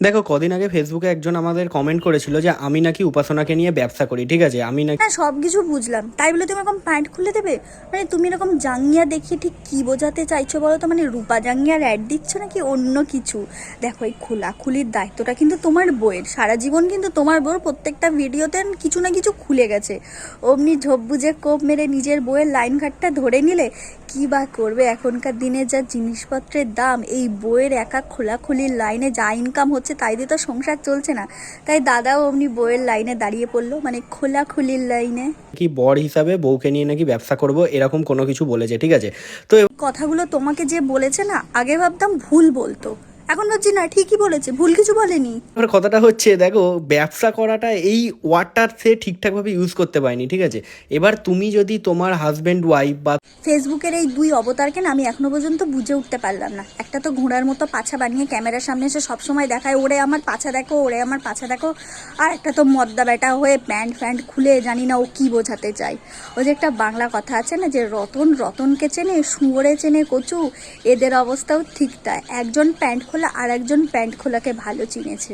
দেখো, কদিন আগে ফেসবুকে একজন আমাদের কমেন্ট করেছিল যে আমি নাকি উপাসনাকে নিয়ে ব্যবসা করি, ঠিক আছে? আমি নাকি হ্যাঁ, সব কিছু বুঝলাম, তাই বলে তুমি এরকম প্যান্ট খুলে দেবে? মানে তুমি এরকম জাঙ্গিয়া দেখিয়ে ঠিক কি বোঝাতে চাইছো বলো তো? মানে রূপা জাঙ্গিয়ার অ্যাড দিচ্ছ নাকি অন্য কিছু? দেখো, এই খোলাখুলির দায়িত্বটা কিন্তু তোমার বইয়ের, সারা জীবন কিন্তু তোমার বউর প্রত্যেকটা ভিডিওতে কিছু না কিছু খুলে গেছে। অমনি ঝোপ বুঝে কোপ মেরে নিজের বইয়ের লাইন ঘাটটা ধরে নিলে কী বা করবে? এখনকার দিনে যা জিনিসপত্রের দাম, এই বইয়ের একা খোলাখুলির লাইনে যা ইনকাম হচ্ছে তাই দিয়ে তো সংসার চলছে না। তাই দাদাও অমনি বইয়ের লাইনে দাঁড়িয়ে পড়লো, মানে খোলাখুলির লাইনে। বর হিসাবে বউকে নিয়ে নাকি ব্যবসা করব, এরকম কোনো কিছু বলেছে, ঠিক আছে? তো কথাগুলো তোমাকে যে বলেছে না, আগে ভাবতাম ভুল বলতো, এখন ভাবছি না ঠিকই বলেছে, ভুল কিছু বলেনি। এবার কথাটা হচ্ছে, দেখো, ব্যবসা করাটা এই ওয়ার্ডটা সে ঠিকঠাকভাবে ইউজ করতে পারেনি, ঠিক আছে? এবার তুমি যদি তোমার হাজব্যান্ড ওয়াইফ বা ফেসবুকের এই দুই অবতারকে না আমি এখনো পর্যন্ত বুঝে উঠতে পারলাম না। একটা তো ঘোড়ার মতো পাছা বানিয়ে ক্যামেরার সামনে এসে সবসময় দেখায় ওরে আমার পাছা দেখো, ওরে আমার পাছা দেখো। আর একটা তো মদ্দা বেটা হয়ে প্যান্ট ফ্যান্ট খুলে জানি না ও কি বোঝাতে চায়। ওই যে একটা বাংলা কথা আছে না, যে রতন রতনকে চেনে, শুয়োরে চেনে কচু। এদের অবস্থাও ঠিক তাই, একজন প্যান্ট খোলা আর একজন প্যান্ট খোলাকে ভালো চিনেছে।